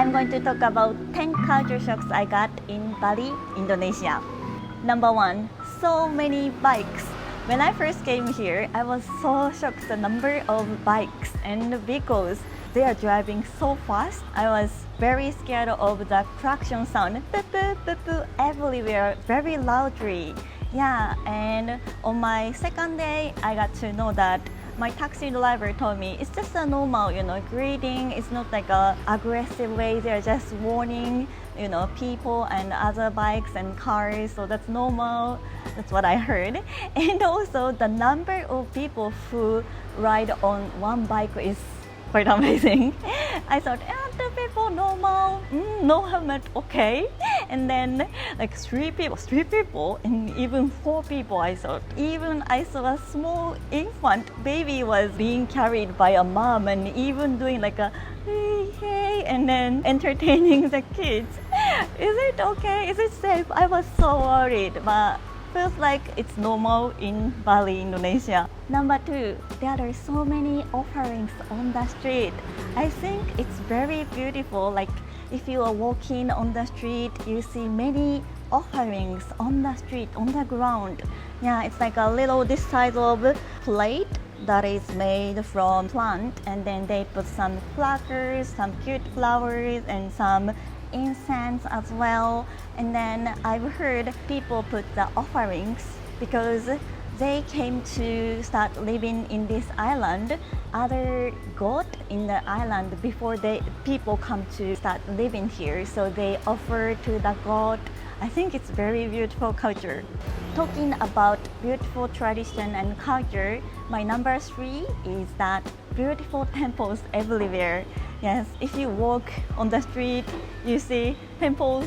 I'm going to talk about 10 culture shocks I got in Bali, Indonesia. Number 1, so many bikes. When I first came here, I was so shocked the number of bikes and vehicles. They are driving so fast. I was very scared of the traction sound. Beep, beep, beep, beep, everywhere, very loudly. Yeah, and on my second day, I got to know that my taxi driver told me it's just a normal, greeting. It's not like a aggressive way. They're just warning, people and other bikes and cars. So that's normal. That's what I heard. And also the number of people who ride on one bike is quite amazing. I thought, the people normal, no helmet, okay. And then like three people, and even 4 people. I thought, even I saw a small infant baby was being carried by a mom, and even doing like a hey, and then entertaining the kids. Is it okay? Is it safe? I was so worried, but feels like it's normal in Bali, Indonesia. Number 2, there are so many offerings on the street. I think it's very beautiful. Like if you are walking on the street, you see many offerings on the street, on the ground. Yeah, it's like a little this size of plate that is made from plant, and then they put some flowers, some cute flowers, and some incense as well. And then I've heard people put the offerings because they came to start living in this island. Other god in the island before people come to start living here, so they offer to the god. I think it's very beautiful culture. Talking about beautiful tradition and culture, my number 3 is that beautiful temples everywhere. Yes, if you walk on the street, you see temples.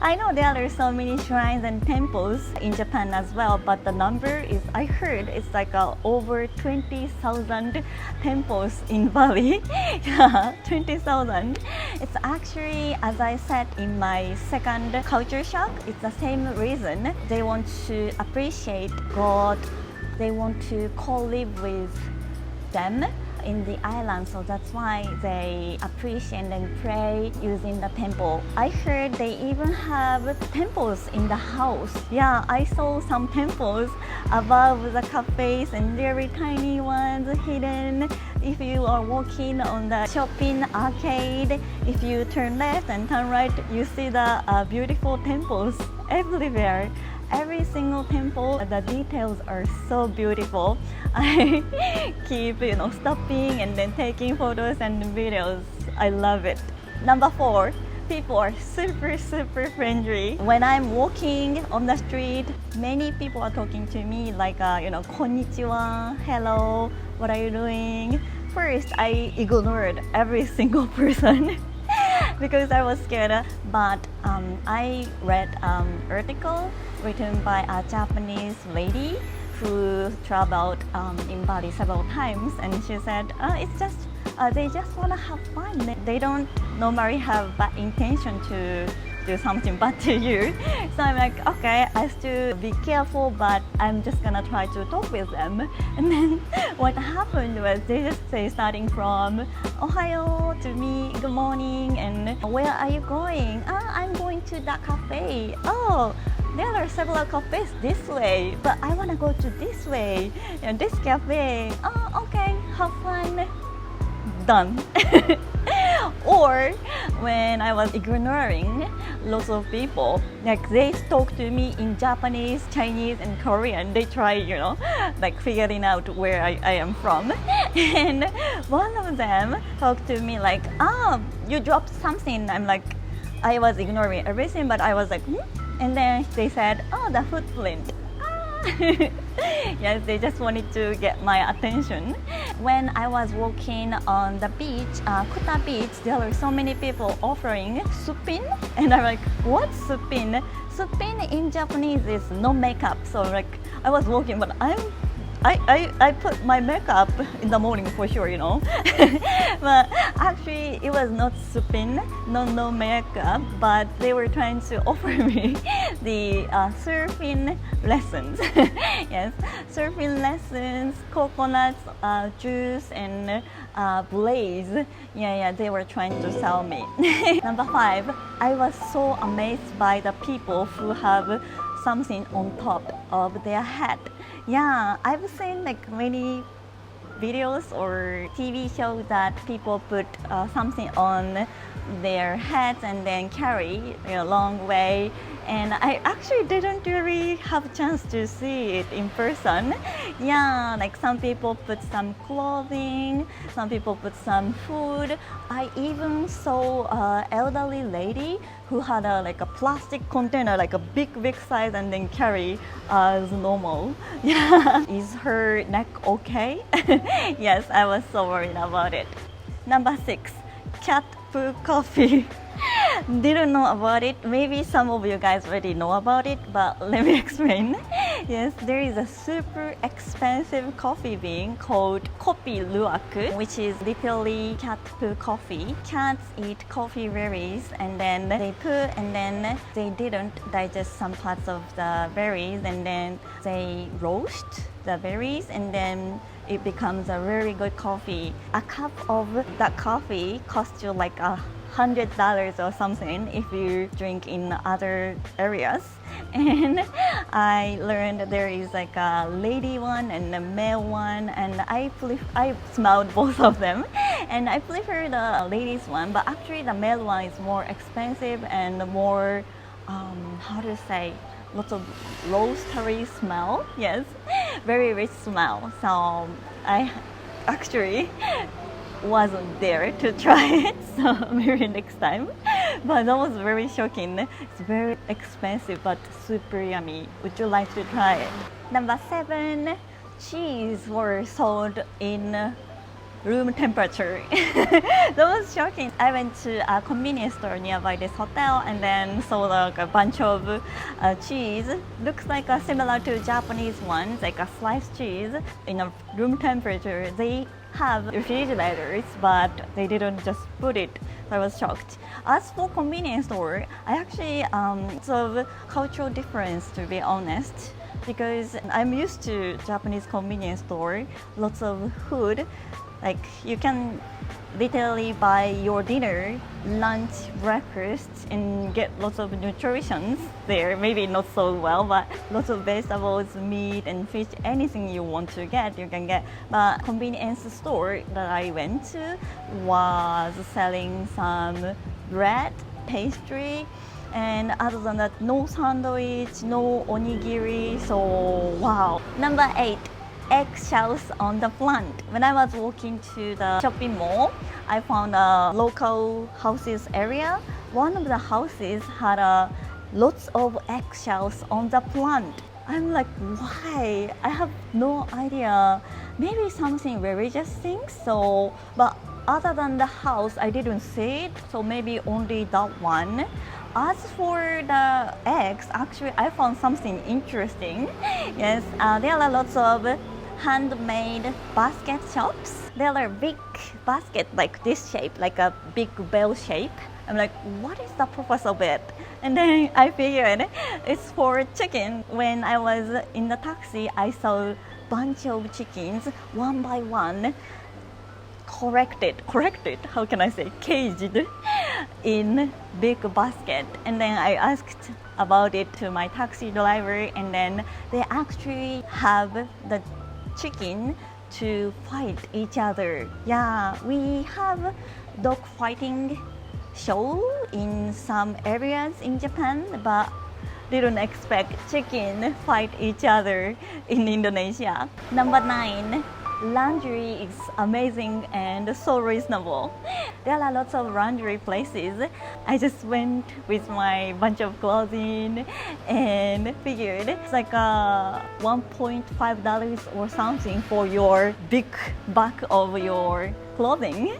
I know there are so many shrines and temples in Japan as well, but the number is, I heard it's like over 20,000 temples in Bali. Yeah, 20,000. It's actually, as I said in my second culture shock, it's the same reason. They want to appreciate God. They want to co-live with them in the island, so that's why they appreciate and pray using the temple. I heard they even have temples in the house. Yeah, I saw some temples above the cafes, and very tiny ones hidden. If you are walking on the shopping arcade, if you turn left and turn right, you see the beautiful temples everywhere. Every single temple, the details are so beautiful. I keep, stopping and then taking photos and videos. I love it. Number 4, people are super friendly. When I'm walking on the street, many people are talking to me like, konnichiwa, hello, what are you doing? First, I ignored every single person because I was scared, but I read an article written by a Japanese lady who traveled in Bali several times, and she said it's just they just want to have fun. They don't normally have bad intention to do something bad to you. So I'm like, okay, I still be careful, but I'm just gonna try to talk with them. And then what happened was they just say, starting from Ohayo to me, good morning, and where are you going? I'm going to that cafe. Oh, there are several cafes this way, but I want to go to this way, this cafe. Oh, okay, have fun. Done. Or when I was ignoring lots of people, like they talk to me in Japanese, Chinese, and Korean. They try, like figuring out where I am from. And one of them talked to me like, you dropped something. I'm like, I was ignoring everything, but I was like, And then they said, the footprint. Yes, they just wanted to get my attention. When I was walking on the beach, Kuta beach, there were so many people offering supin, and I'm like, what's supin? Supin in Japanese is no makeup. So like I was walking, but I put my makeup in the morning for sure, But actually, it was not supin, no makeup, but they were trying to offer me the surfing lessons. Yes, surfing lessons, coconuts, juice, and blaze. Yeah, they were trying to sell me. Number 5, I was so amazed by the people who have something on top of their head. Yeah, I've seen like many videos or TV shows that people put something on their heads and then carry a long way. And I actually didn't really have a chance to see it in person. Yeah, like some people put some clothing, some people put some food. I even saw an elderly lady who had like a plastic container, like a big size, and then carry as normal. Yeah, is her neck okay? Yes, I was so worried about it. Number 6, cat poo coffee. Didn't know about it. Maybe some of you guys already know about it, but let me explain. Yes, there is a super expensive coffee bean called kopi luwak, which is literally cat poo coffee. Cats eat coffee berries and then they poo, and then they didn't digest some parts of the berries, and then they roast the berries, and then it becomes a really good coffee. A cup of that coffee costs you like $100 or something if you drink in other areas. And I learned that there is like a lady one and a male one, and I smelled both of them, and I prefer the ladies one, but actually the male one is more expensive and more how to say, lots of roastery smell. Yes, very rich smell. So I actually wasn't there to try it, so maybe next time. But that was very shocking. It's very expensive but super yummy. Would you like to try it? Number 7, cheese were sold in room temperature. That was shocking. I went to a convenience store nearby this hotel and then saw like a bunch of cheese. Looks like similar to Japanese ones, like a sliced cheese in a room temperature. They have refrigerators, but they didn't just put it. So I was shocked. As for convenience store, I actually sort of cultural difference, to be honest, because I'm used to Japanese convenience store, lots of food. Like you can literally buy your dinner, lunch, breakfast, and get lots of nutrition there. Maybe not so well, but lots of vegetables, meat, and fish. Anything you want to get, you can get. But convenience store that I went to was selling some bread, pastry, and other than that, no sandwich, no onigiri. So wow. Number 8. Eggshells on the plant. When I was walking to the shopping mall, I found a local houses area. One of the houses had lots of eggshells on the plant. I'm like, why? I have no idea. Maybe something religious thing. So, but other than the house, I didn't see it. So maybe only that one. As for the eggs, actually, I found something interesting. Yes, there are lots of handmade basket shops. There are big basket like this shape, like a big bell shape. I'm like, what is the purpose of it? And then I figured it's for chicken. When I was in the taxi, I saw a bunch of chickens, one by one, corrected, how can I say, caged in big basket. And then I asked about it to my taxi driver, and then they actually have the chicken to fight each other. Yeah, we have dog fighting show in some areas in Japan, but didn't expect chicken fight each other in Indonesia. Number 9. Laundry is amazing and so reasonable. There are lots of laundry places. I just went with my bunch of clothing and figured it's like $1.5 or something for your big bag of your clothing.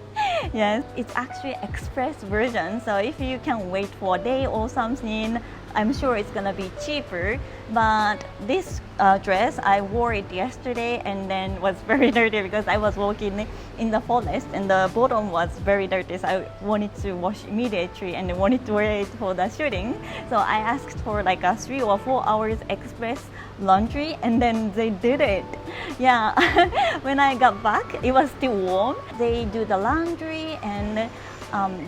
Yes, it's actually express version. So if you can wait for a day or something, I'm sure it's gonna be cheaper. But this dress, I wore it yesterday and then was very dirty because I was walking in the forest and the bottom was very dirty. So I wanted to wash immediately and I wanted to wear it for the shooting. So I asked for like a 3 or 4 hours express laundry and then they did it. Yeah, when I got back, it was still warm. They do the laundry and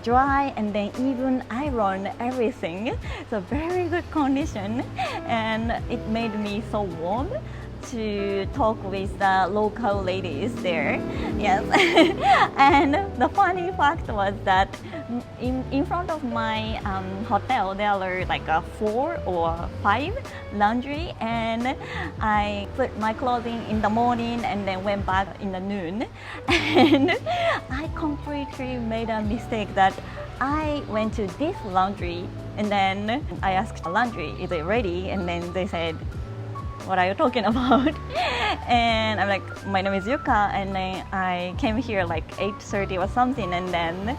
dry and then even iron everything. So very good condition and it made me so warm to talk with the local ladies there. Yes. And the funny fact was that in front of my hotel there were like 4 or 5 laundry and I put my clothing in the morning and then went back in the noon and I completely made a mistake that I went to this laundry and then I asked the laundry, is it ready? And then they said, what are you talking about? And I'm like, my name is Yuka and I came here like 8:30 or something and then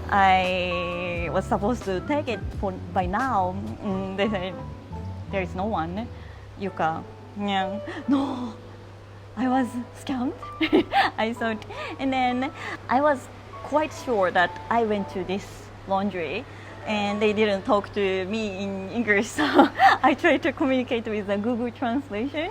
I was supposed to take it by now. And they said, there is no one, Yuka. Yeah. No, I was scammed. I thought, and then I was quite sure that I went to this laundry and they didn't talk to me in English, so I tried to communicate with the Google translation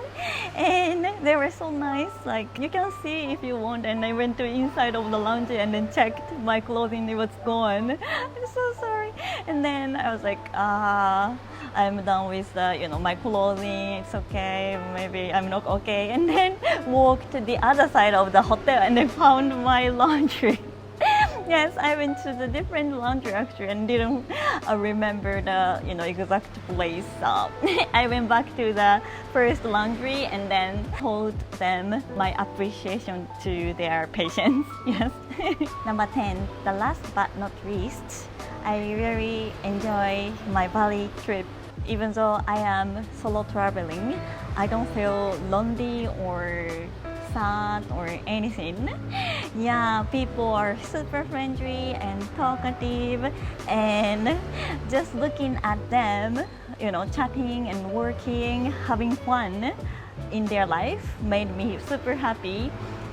and they were so nice, like you can see if you want, and I went to inside of the laundry and then checked my clothing, it was gone. I'm so sorry. And then I was like, I'm done with my clothing, it's okay, maybe I'm not okay, and then walked to the other side of the hotel and then found my laundry. Yes, I went to the different laundry actually and didn't remember the exact place. I went back to the first laundry and then told them my appreciation to their patience. Yes. Number 10, the last but not least, I really enjoy my Bali trip. Even though I am solo traveling, I don't feel lonely or sad or anything. Yeah, people are super friendly and talkative and just looking at them, chatting and working, having fun in their life made me super happy.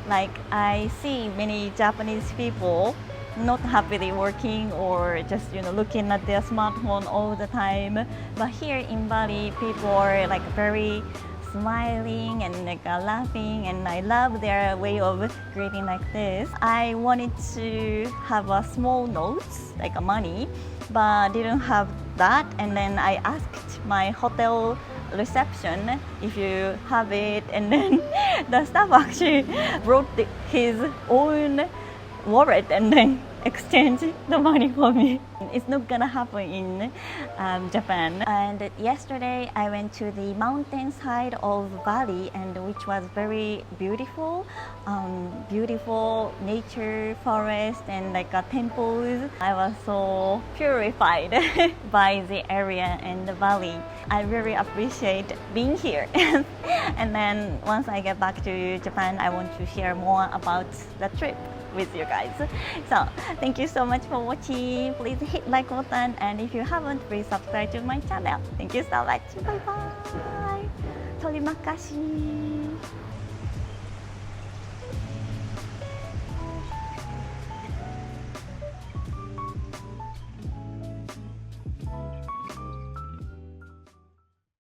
Like I see many Japanese people not happily working or just looking at their smartphone all the time, but here in Bali people are like very smiling and like laughing, and I love their way of greeting like this. I wanted to have a small notes like a money, but didn't have that, and then I asked my hotel reception if you have it, and then the staff actually brought his own wallet and then exchange the money for me. It's not gonna happen in Japan. And yesterday I went to the mountain side of Bali, and which was very beautiful. Beautiful nature, forest, and like temples. I was so purified by the area and the Bali. I really appreciate being here. And then once I get back to Japan, I want to share more about the trip with you guys. So thank you so much for watching. Please hit like button, and if you haven't, please subscribe to my channel. Thank you so much. Bye bye. Terima kasih.